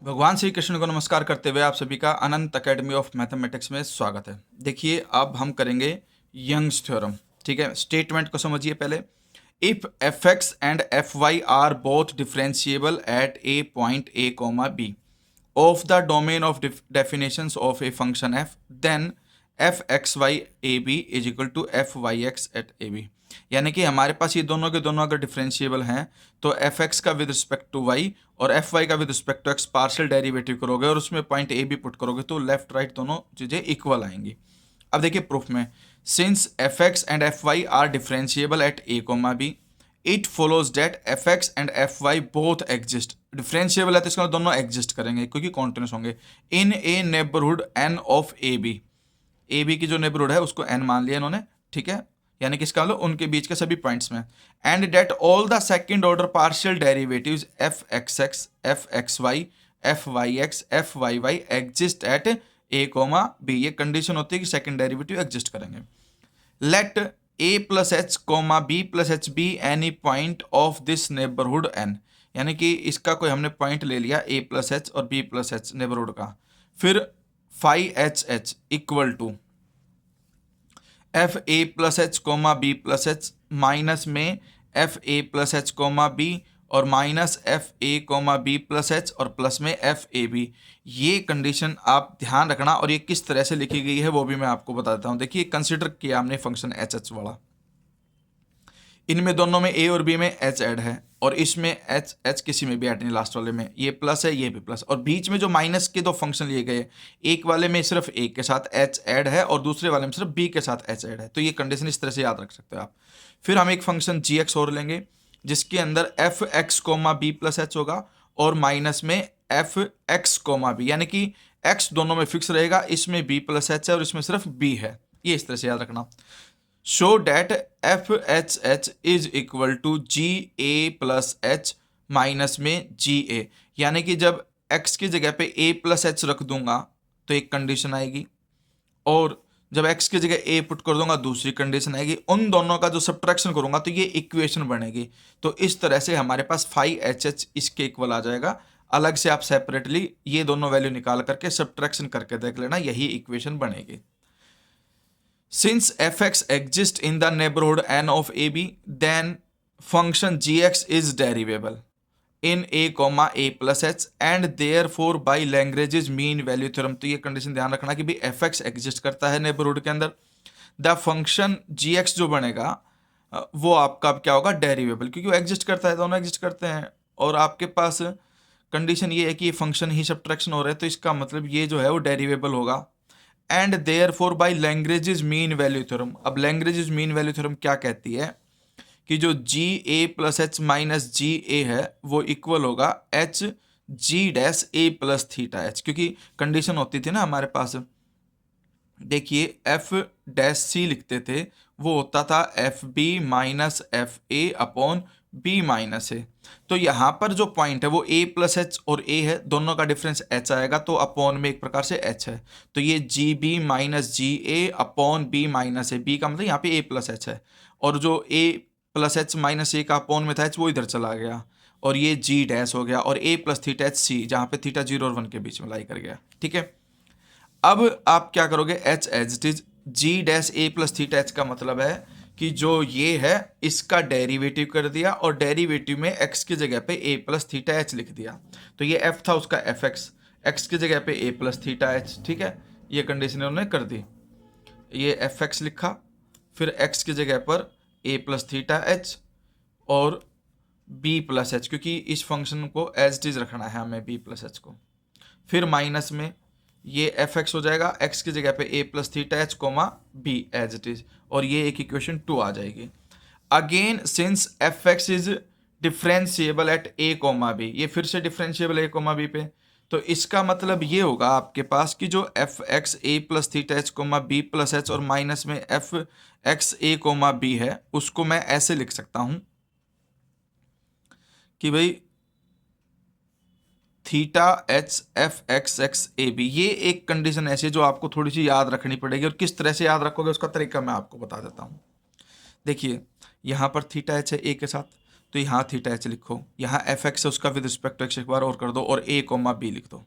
भगवान श्री कृष्ण को नमस्कार करते हुए आप सभी का अनंत अकेडमी ऑफ मैथमेटिक्स में स्वागत है। देखिए अब हम करेंगे यंग्स थ्योरम। ठीक है, स्टेटमेंट को समझिए पहले। If F x and F Y are both differentiable at a point A comma B of the domain of definitions of a function F, then F X Y A B is equal to F Y X at A B. यानी कि हमारे पास ये दोनों के दोनों अगर differentiable हैं तो एफ एक्स का विद रिस्पेक्ट टू वाई और एफ वाई का with respect to X partial derivative करोगे और उसमें पॉइंट ए बी पुट करोगे तो लेफ्ट राइट दोनों चीज़ें इक्वल आएंगी। अब देखिए प्रूफ में, since f x and F Y are differentiable at A comma b, it follows that f x and F y both exist. Differentiable है तो इसका दोनों एग्जिस्ट करेंगे क्योंकि कॉन्टिन्यूस होंगे in a neighbourhood n of a b. A b की जो neighbourhood है उसको एन मान लिया इन्होंने, ठीक है, यानी कि इसका मतलब उनके बीच के सभी पॉइंट्स में। And that all the second order partial derivatives F x X, F X Y, F Y X, F Y Y exist at A comma B. ये कंडीशन होती है कि सेकंड डेरिवेटिव एग्जिस्ट करेंगे। Let A plus H comma B plus H be any point of this neighbourhood N. यानी कि इसका कोई हमने पॉइंट ले लिया ए प्लस एच और बी प्लस एच नेबरहुड का, फिर phi H h equal to F A plus H comma B plus H minus में एफ ए प्लस एच कोमा बी और minus F A comma B plus H और plus में f a b. ये condition आप ध्यान रखना और ये किस तरह से लिखी गई है वो भी मैं आपको बता देता हूँ। देखिए कंसिडर किया हमने फंक्शन एच एच वाला, इनमें दोनों में ए और बी में एच ऐड है और इसमें एच एच किसी में भी ऐड नहीं, लास्ट वाले में ये प्लस है ये भी प्लस, और बीच में जो माइनस के दो फंक्शन लिए गए, एक वाले में सिर्फ ए के साथ एच ऐड है और दूसरे वाले में सिर्फ बी के साथ एच ऐड है। तो ये कंडीशन इस तरह से याद रख सकते हो आप। फिर हम एक फंक्शन जी एक्स और लेंगे जिसके अंदर F X comma B plus H होगा और माइनस में एफ एक्स कोमा बी, यानी कि एक्स दोनों में फिक्स रहेगा, इसमें बी प्लस एच है और इसमें सिर्फ बी है। ये इस तरह से याद रखना। Show that F H H is equal to G A plus H minus में जी ए, यानी कि जब x की जगह पे a प्लस एच रख दूंगा तो एक कंडीशन आएगी और जब x की जगह a पुट कर दूंगा दूसरी कंडीशन आएगी। उन दोनों का जो सब्ट्रैक्शन करूंगा तो ये इक्वेशन बनेगी। तो इस तरह से हमारे पास फाई एच एच इसके इक्वल आ जाएगा। अलग से आप सेपरेटली ये दोनों वैल्यू निकाल करके सब्ट्रैक्शन करके देख लेना, यही इक्वेशन बनेगी। Since fx exists in the neighborhood n of ab, then function gx is derivable in a comma a plus h and therefore by Lagrange's mean value theorem। तो ये कंडीशन ध्यान रखना कि भाई fx एग्जिस्ट करता है neighbourhood के अंदर, द फंक्शन gx जो बनेगा वो आपका क्या होगा, डेरिवेबल, क्योंकि वो एग्जिस्ट करता है, दोनों एग्जिस्ट करते हैं और आपके पास कंडीशन ये है कि ये फंक्शन ही सब्ट्रैक्शन हो रहा है तो इसका मतलब ये जो है वो डेरिवेबल होगा। And therefore by Lagrange's mean value theorem. अब लैग्रेंजेस मीन वैल्यू थ्योरम क्या कहती है कि जो G A plus H minus G A है वो इक्वल होगा H G dash A plus theta H, क्योंकि कंडीशन होती थी ना हमारे पास, देखिए एफ डैश सी लिखते थे वो होता था f b minus F a upon b minus a. तो यहाँ पर जो पॉइंट है वो ए प्लस एच और ए है, दोनों का डिफरेंस एच आएगा तो अपॉन में एक प्रकार से एच है, तो ये जी बी माइनस जी ए अपॉन बी माइनस ए, बी का मतलब यहाँ पे ए प्लस एच है और जो ए प्लस एच माइनस ए का अपॉन में था एच वो इधर चला गया और ये जी डैश हो गया और ए प्लस थीटा एच सी, जहाँ पे थीटा 0 और 1 के बीच में लाई कर गया। ठीक है, अब आप क्या करोगे, H as it is G dash A plus theta H का मतलब है कि जो ये है इसका डेरिवेटिव कर दिया और डेरिवेटिव में x की जगह पे a प्लस थीटा एच लिख दिया। तो ये f था उसका एफ एक्स, एक्स की जगह पे a प्लस थीटा एच। ठीक है, ये कंडीशन उन्होंने कर दी, ये एफ एक्स लिखा, फिर x की जगह पर a प्लस थीटा एच और b प्लस एच, क्योंकि इस फंक्शन को एज इट इज रखना है हमें b प्लस एच को, फिर माइनस में ये एफ एक्स हो जाएगा, एक्स की जगह पे a plus theta h comma b as it is, और ये एक इक्वेशन 2 आ जाएगी। Again since f x is differentiable at A comma B, ये फिर से डिफरेंशिएबल ए कोमा बी पे, तो इसका मतलब ये होगा आपके पास कि जो f x a plus theta h comma B plus H और माइनस में f x a comma b है उसको मैं ऐसे लिख सकता हूं कि भाई theta H F x x ए बी। ये एक कंडीशन ऐसी है जो आपको थोड़ी सी याद रखनी पड़ेगी और किस तरह से याद रखोगे उसका तरीका मैं आपको बता देता हूँ। देखिए यहाँ पर थीटा एच है ए के साथ, तो यहाँ थीटा एच लिखो, यहाँ एफ एक्स है उसका विद रिस्पेक्ट टू एक्स एक बार और कर दो, और ए कोमा बी लिख दो,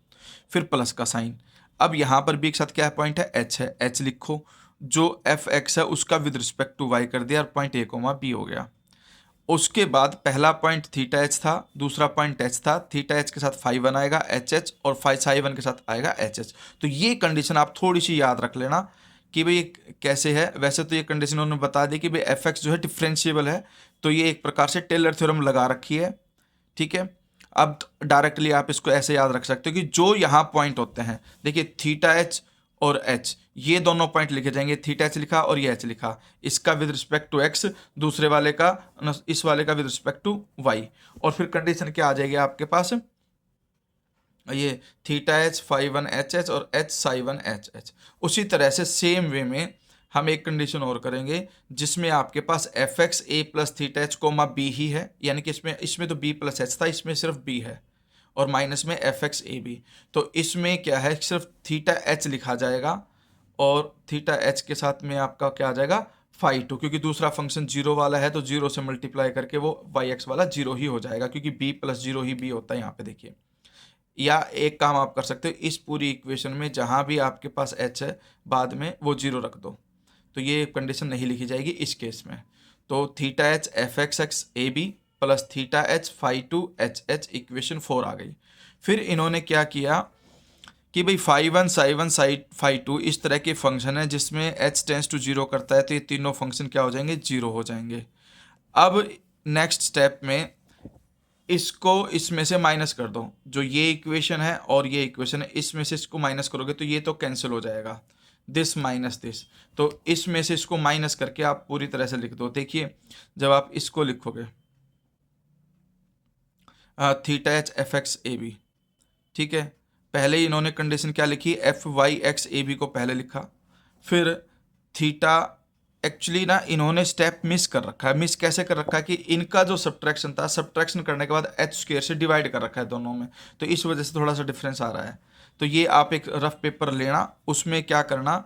फिर प्लस का साइन। अब यहाँ पर बी के साथ क्या पॉइंट है, एच है, एच लिखो, जो एफ एक्स है उसका विद रिस्पेक्ट टू वाई कर दिया और पॉइंट ए कोमा बी हो गया। उसके बाद पहला पॉइंट थीटा एच था, दूसरा पॉइंट एच था, थीटा एच के साथ फाई वन आएगा एच एच, और फाई साई वन के साथ आएगा एच एच। तो ये कंडीशन आप थोड़ी सी याद रख लेना कि भाई कैसे है। वैसे तो ये कंडीशन उन्होंने बता दी कि भाई एफ एक्स जो है डिफरेंशिएबल है, तो ये एक प्रकार से टेलर थ्योरम लगा रखी है, ठीक है। अब डायरेक्टली आप इसको ऐसे याद रख सकते हो कि जो यहाँ पॉइंट होते हैं, देखिए थीटा एच और एच, ये दोनों पॉइंट लिखे जाएंगे, थीटा एच लिखा और ये एच लिखा, इसका विद रिस्पेक्ट टू एक्स, दूसरे वाले का, इस वाले का विद रिस्पेक्ट टू वाई। और फिर कंडीशन क्या आ जाएगी आपके पास, ये theta H phi one h h और h psi one h h. उसी तरह से सेम वे में हम एक कंडीशन और करेंगे जिसमें आपके पास f x a plus theta h comma b ही है, यानी कि इसमें तो बी प्लस एच था, इसमें सिर्फ बी है, और माइनस में एफ एक्स ए बी। तो इसमें क्या है, सिर्फ थीटा एच लिखा जाएगा, और थीटा एच के साथ में आपका क्या आ जाएगा, फाई टू, क्योंकि दूसरा फंक्शन जीरो वाला है तो जीरो से मल्टीप्लाई करके वो वाई एक्स वाला जीरो ही हो जाएगा, क्योंकि बी प्लस जीरो ही बी होता है यहाँ पे देखिए। या एक काम आप कर सकते हो, इस पूरी इक्वेशन में जहाँ भी आपके पास एच है बाद में वो जीरो रख दो, तो ये कंडीशन नहीं लिखी जाएगी इस केस में। तो theta H F x x ए B plus theta H phi two H H, equation 4 आ गई। फिर इन्होंने क्या किया कि भाई phi one psi phi two इस तरह के फंक्शन है जिसमें एच टेंस टू जीरो करता है, तो ये तीनों फंक्शन क्या हो जाएंगे, जीरो हो जाएंगे। अब नेक्स्ट स्टेप में इसको इसमें से माइनस कर दो, जो ये इक्वेशन है और ये इक्वेशन है, इसमें से इसको माइनस करोगे तो ये तो कैंसिल हो जाएगा, दिस माइनस दिस। तो इसमें से इसको माइनस करके आप पूरी तरह से लिख दो। देखिए जब आप इसको लिखोगे थीटा एच एफ एक्स ए बी, ठीक है, पहले ही इन्होंने कंडीशन क्या लिखी, एफ वाई एक्स ए बी को पहले लिखा, फिर थीटा, एक्चुअली ना इन्होंने स्टेप मिस कर रखा है। मिस कैसे कर रखा है कि इनका जो सब्ट्रैक्शन था, सब्ट्रैक्शन करने के बाद एच स्क्वायर से डिवाइड कर रखा है दोनों में, तो इस वजह से थोड़ा सा डिफरेंस आ रहा है। तो ये आप एक रफ पेपर लेना, उसमें क्या करना,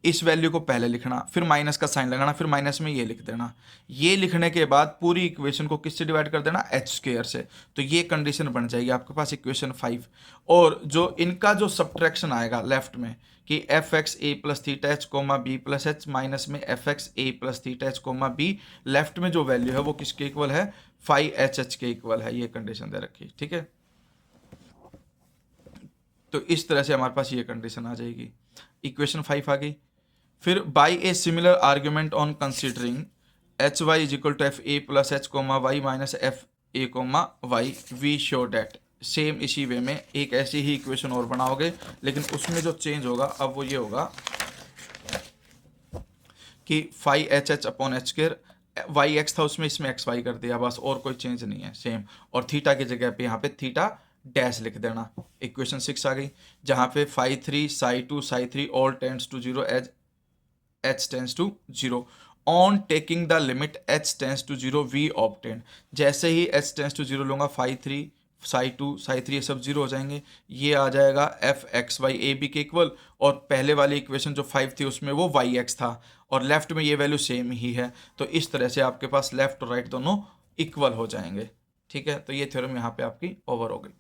इस वैल्यू को पहले लिखना, फिर माइनस का साइन लगाना, फिर माइनस में ये लिख देना। ये लिखने के बाद पूरी इक्वेशन को किससे डिवाइड कर देना, एच स्क्वायर से। तो ये कंडीशन बन जाएगी आपके पास इक्वेशन 5। और जो इनका जो सब्ट्रैक्शन आएगा लेफ्ट में कि f x a plus theta h comma B plus H minus में f x a plus theta h comma b, left में जो वैल्यू है वो किसके इक्वल है, फाई एच एच के इक्वल है। ये कंडीशन दे रखी, ठीक है। तो इस तरह से हमारे पास ये कंडीशन आ जाएगी, इक्वेशन 5 आ गई। फिर by a similar argument on considering H Y is equal to F A plus H comma Y minus F A comma Y, we show that. Same इसी वे में एक ऐसी ही इक्वेशन और बनाओगे, लेकिन उसमें जो चेंज होगा अब वो ये होगा कि phi H H upon H square, Y X था उसमें, इसमें एक्स वाई कर दिया बस, और कोई चेंज नहीं है, सेम। और थीटा की जगह पे यहाँ पे थीटा डैश लिख देना। इक्वेशन 6 आ गई, जहाँ पे phi three psi three all tends to zero as h tends to 0 on taking the limit h tends to 0 we obtain। जैसे ही h tends to 0 लूँगा, फाई थ्री साई थ्री ये सब zero हो जाएंगे, ये आ जाएगा F X Y A B के इक्वल। और पहले वाली इक्वेशन जो 5 थी उसमें वो वाई एक्स था, और लेफ्ट में ये वैल्यू सेम ही है। तो इस तरह से आपके पास लेफ्ट और राइट दोनों इक्वल हो जाएंगे, ठीक है। तो ये थ्योरम यहाँ पे आपकी ओवर हो गई।